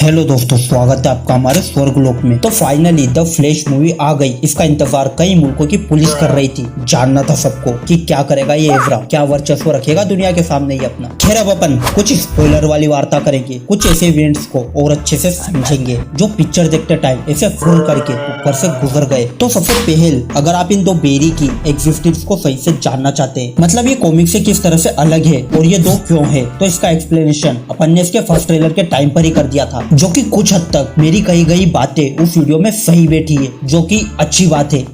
Hello दोस्तों, स्वागत है आपका हमारे स्वर्गलोक में। तो फाइनली द फ्लैश मूवी आ गई। इसका इंतजार कई मुल्कों की पुलिस कर रही थी। जानना था सबको कि क्या करेगा ये एवरा, क्या वर्चस्व रखेगा दुनिया के सामने ये अपना। खैर अब अपन कुछ स्पॉइलर वाली वार्ता करेंगे, कुछ ऐसे इवेंट्स को और अच्छे से समझेंगे जो पिक्चर देखते टाइम ऐसे फूल करके ऊपर से गुजर गए। तो सबसे पहले अगर आप इन दो बेरी की एग्जिस्टेंस को सही से जानना चाहते हैं, मतलब ये कॉमिक से किस तरह से अलग है और ये दो क्यों है, तो इसका एक्सप्लेनेशन अपन ने इसके फर्स्ट ट्रेलर के टाइम पर ही कर दिया था, जो कि कुछ हद तक मेरी कही गई बातें उस वीडियो में सही बैठी है, जो कि अच्छी बात है।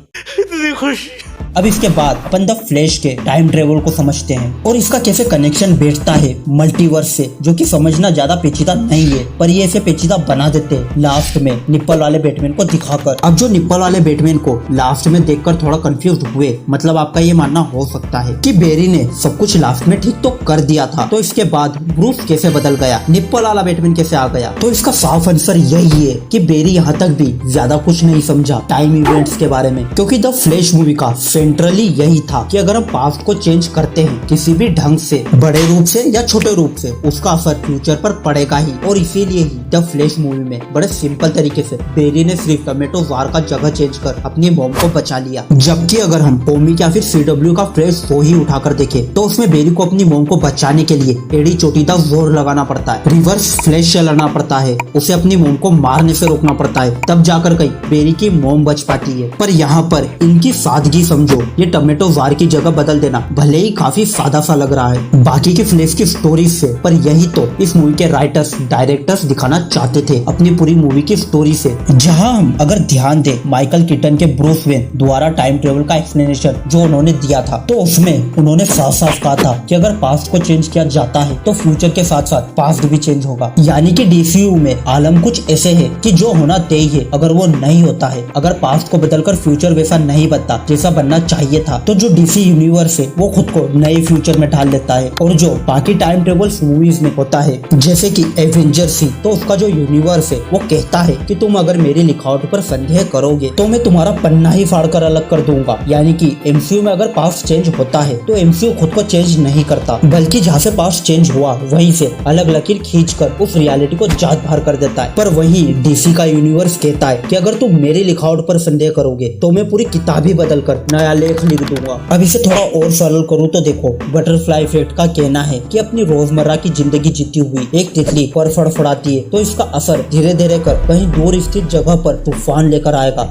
अब इसके बाद अपन द फ्लैश के टाइम ट्रेवल को समझते हैं और इसका कैसे कनेक्शन बैठता है मल्टीवर्स से, जो कि समझना ज्यादा पेचीदा नहीं है, पर ये ऐसे पेचीदा बना देते हैं लास्ट में निप्पल वाले बैटमैन को दिखाकर। अब जो निप्पल वाले बैटमैन को लास्ट में देखकर थोड़ा कंफ्यूज हुए, मतलब आपका ये मानना हो सकता है कि बेरी ने सब कुछ लास्ट में ठीक तो कर दिया था, तो इसके बाद ब्रूस कैसे बदल गया, निप्पल वाला बैटमैन कैसे आ गया। तो इसका साफ आंसर यही है कि बेरी यहाँ तक भी ज्यादा कुछ नहीं समझा टाइम इवेंट्स के बारे में, क्योंकि द फ्लैश मूवी का सेंट्रली यही था कि अगर हम पास्ट को चेंज करते हैं किसी भी ढंग से, बड़े रूप से या छोटे रूप से, उसका असर फ्यूचर पर पड़ेगा ही। और इसीलिए ही द फ्लैश मूवी में बड़े सिंपल तरीके से बेरी ने सिर्फ टमेटो वार का जगह चेंज कर अपनी मॉम को बचा लिया। जबकि अगर हम कॉमिक या फिर CW का फ्लैश शो ही उठाकर देखे तो उसमें बेरी को अपनी मॉम को बचाने के लिए एड़ी चोटी तक जोर लगाना पड़ता है, रिवर्स फ्लैश चलाना पड़ता है, उसे अपनी मॉम को मारने से रोकना पड़ता है, तब जाकर कहीं बेरी की मॉम बच पाती है। पर यहाँ पर इनकी सादगी समझो, ये टमेटो वार की जगह बदल देना भले ही काफी सादा सा लग रहा है बाकी की फ्लैश की स्टोरी से, पर यही तो इस मूवी के राइटर्स डायरेक्टर्स दिखाना चाहते थे अपनी पूरी मूवी की स्टोरी से। जहां हम अगर ध्यान दें माइकल कीटन के ब्रूस वेन द्वारा टाइम ट्रेवल का एक्सप्लेनेशन जो उन्होंने दिया था, तो उसमें उन्होंने साफ साफ कहा था कि अगर पास्ट को चेंज किया जाता है तो फ्यूचर के साथ साथ पास्ट भी चेंज होगा। यानी कि DCU में आलम कुछ ऐसे है कि जो होना तय है अगर वो नहीं होता है, अगर पास्ट को बदलकर फ्यूचर वैसा नहीं बनता जैसा बनना चाहिए था, तो जो DC यूनिवर्स है वो खुद को नए फ्यूचर में ढाल लेता है। और जो बाकी टाइम ट्रेवल मूवीज में होता है जैसे कि एवेंजर्स ही, तो उसका जो यूनिवर्स है वो कहता है कि तुम अगर मेरी लिखावट पर संदेह करोगे तो मैं तुम्हारा पन्ना ही फाड़ कर अलग कर दूंगा। यानी कि MCU में अगर पास्ट चेंज होता है तो MCU खुद को चेंज नहीं करता, बल्कि जहाँ से पास्ट चेंज हुआ वहीं से अलग लकीर खींचकर उस रियलिटी को जात बाहर कर देता है। पर वही DC का यूनिवर्स कहता है कि अगर तुम मेरी लिखावट पर संदेह करोगे तो मैं पूरी किताब ही बदल कर नया लेख लिख दूंगा। अब इसे थोड़ा और सरल करूँ तो देखो, बटरफ्लाई इफेक्ट का कहना है कि अपनी रोजमर्रा की जिंदगी जीती हुई एक तितली पर फड़फड़ाती है तो इसका असर धीरे धीरे कर कहीं दूर स्थित जगह पर तूफान लेकर आएगा।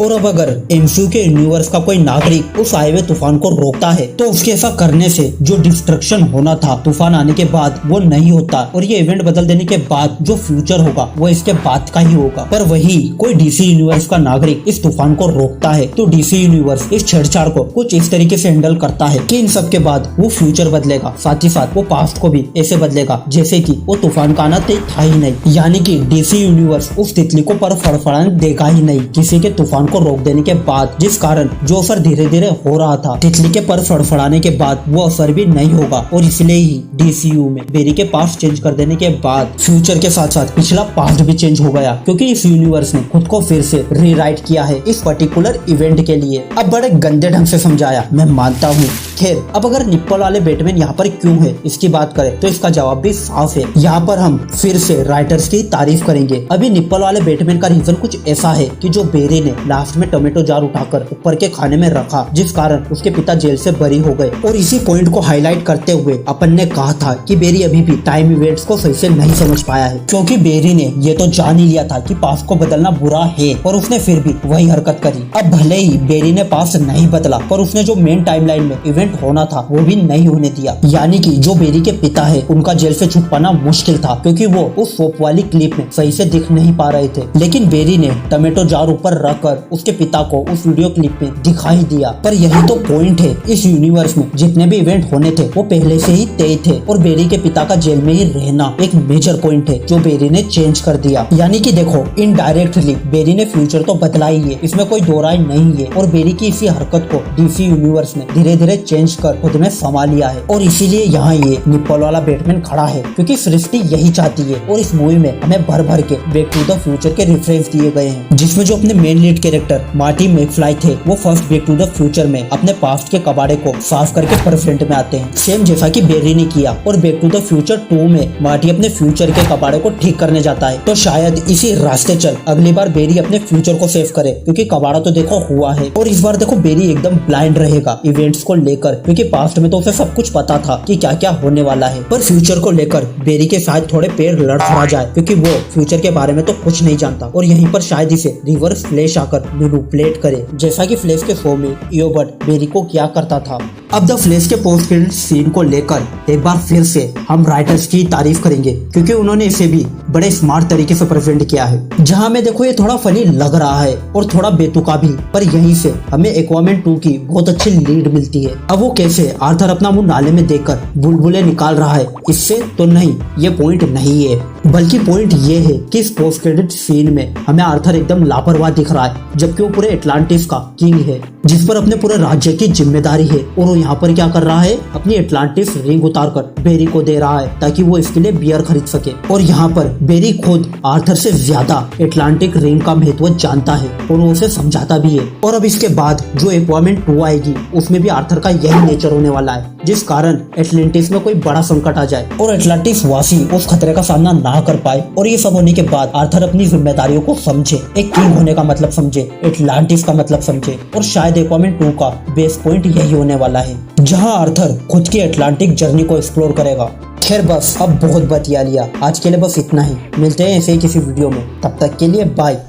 और अब अगर MCU के यूनिवर्स का कोई नागरिक उस आए हुए तूफान को रोकता है तो उसके ऐसा करने से जो डिस्ट्रक्शन होना था तूफान आने के बाद वो नहीं होता, और ये इवेंट बदल देने के बाद जो फ्यूचर होगा वो इसके बाद का ही होगा। पर वही कोई DC यूनिवर्स का नागरिक इस तूफान को रोकता है तो DC यूनिवर्स इस छेड़छाड़ को कुछ इस तरीके से हैंडल करता है कि इन सब के बाद वो फ्यूचर बदलेगा, साथ ही साथ वो पास्ट को भी ऐसे बदलेगा जैसे कि वो तूफान का आना तय था ही नहीं। यानी कि DC यूनिवर्स उस तितली को पर फड़फड़ाने देगा ही नहीं किसी के तूफान को रोक देने के बाद, जिस कारण जो असर धीरे धीरे हो रहा था तितली के पर फड़फड़ाने के बाद वो असर भी नहीं होगा। और इसलिए ही DCU में बेरी के पास्ट चेंज कर देने के बाद फ्यूचर के साथ साथ पिछला पास्ट भी चेंज हो गया, क्योंकि इस यूनिवर्स ने खुद को फिर से रीराइट किया है इस पर्टिकुलर इवेंट के लिए। अब बड़े गंदे ढंग से समझाया, मैं मानता हूँ। खैर अब अगर निप्पल वाले बैटमैन यहाँ पर क्यों है इसकी बात करें तो इसका जवाब भी साफ है। यहाँ पर हम फिर से राइटर्स की तारीफ करेंगे। अभी निप्पल वाले बैटमैन का रीजन कुछ ऐसा है कि जो बेरी ने लास्ट में टोमेटो जार उठाकर ऊपर के खाने में रखा, जिस कारण उसके पिता जेल से बरी हो गए। और इसी पॉइंट को हाईलाइट करते हुए अपन ने कहा था कि बेरी अभी भी टाइम इवेंट्स को सही से नहीं समझ पाया है, क्योंकि बेरी ने ये तो जान ही लिया था कि पास्ट को बदलना बुरा है, और उसने फिर भी वही हरकत करी। अब भले ही बेरी ने पास्ट नहीं बदला, पर उसने जो मेन टाइमलाइन में इवेंट होना था वो भी नहीं होने दिया। यानी कि जो बेरी के पिता है उनका जेल से छूट पाना मुश्किल था, क्योंकि वो उस सोप वाली क्लिप में सही से दिख नहीं पा रहे थे। लेकिन बेरी ने टमेटो जार ऊपर रखकर उसके पिता को उस वीडियो क्लिप में दिखाई दिया। पर यही तो पॉइंट है, इस यूनिवर्स में जितने भी इवेंट होने थे वो पहले से ही तय थे, और बेरी के पिता का जेल में ही रहना एक मेजर पॉइंट है जो बेरी ने चेंज कर दिया। यानी कि देखो, इनडायरेक्टली बेरी ने फ्यूचर तो बदला ही है, इसमें कोई दो राय नहीं है। और बेरी की इसी हरकत को DC यूनिवर्स ने धीरे धीरे चेंज कर खुद में समा लिया है, और इसीलिए यहाँ ये निप्पल वाला बैटमैन खड़ा है, क्योंकि सृष्टि यही चाहती है। और इस मूवी में हमें भर भर के बैक टू द फ्यूचर के रेफरेंस दिए गए हैं, जिसमें जो अपने main lead character Marty McFly थे, वो first Back to the Future में अपने पास्ट के कबाड़े को साफ करके प्रेजेंट में आते हैं, सेम जैसा कि बेरी ने किया। और बैक टू द फ्यूचर 2 में मार्टी अपने फ्यूचर के कबाड़े को ठीक करने जाता है। तो शायद इसी रास्ते चल अगली बार बेरी अपने फ्यूचर को सेव करे, क्योंकि कबाड़ा तो देखो हुआ है। और इस बार देखो बेरी एकदम ब्लाइंड रहेगा इवेंट्स को लेकर, क्योंकि पास्ट में तो उसे सब कुछ पता था कि क्या क्या होने वाला है। पर फ्यूचर को लेकर बेरी के शायद थोड़े पैर लड़खड़ा जाए, क्योंकि वो फ्यूचर के बारे में तो कुछ नहीं जानता। और यहीं पर शायद इसे रिवर्स फ्लैश आकर मैनिपुलेट करे, जैसा कि फ्लैश के शो में इयोबर्ट बेरी को क्या करता था। अब द फ्लैश के पोस्ट क्रेडिट सीन को लेकर एक बार फिर से हम राइटर्स की तारीफ करेंगे, क्योंकि उन्होंने इसे भी बड़े स्मार्ट तरीके से प्रेजेंट किया है। जहां में देखो ये थोड़ा फनी लग रहा है और थोड़ा बेतुका भी, पर यहीं से हमें एक्वामैन 2 की बहुत अच्छी लीड मिलती है। अब वो कैसे आर्थर अपना मुंह नाले में देकर बुलबुले निकाल रहा है, इससे तो नहीं, ये पॉइंट नहीं है। बल्कि पॉइंट ये है कि इस पोस्ट क्रेडिट सीन में हमें आर्थर एकदम लापरवाह दिख रहा है, जबकि वो पूरे एटलांटिस का किंग है, जिस पर अपने पूरे राज्य की जिम्मेदारी है। और वो यहाँ पर क्या कर रहा है, अपनी एटलांटिस रिंग उतारकर बेरी को दे रहा है ताकि वो इसके लिए बियर खरीद सके। और यहाँ पर बेरी खुद आर्थर से ज्यादा एटलांटिक रिंग का महत्व जानता है और वो उसे समझाता भी है। और अब इसके बाद जो एक्वामैन 2 आएगी उसमें भी आर्थर का यही नेचर होने वाला है, जिस कारण एटलांटिस में कोई बड़ा संकट आ जाए और एटलांटिस वासी उस खतरे का सामना ना कर पाए। और ये सब होने के बाद आर्थर अपनी जिम्मेदारियों को समझे, एक किंग होने का मतलब समझे, एटलांटिस का मतलब समझे। और शायद एक्वामैन 2 का बेस पॉइंट यही होने वाला है, जहां आर्थर खुद की एटलांटिक जर्नी को एक्सप्लोर करेगा। खैर बस अब बहुत बतिया लिया, आज के लिए बस इतना ही। मिलते हैं ऐसे ही किसी वीडियो में, तब तक के लिए बाय।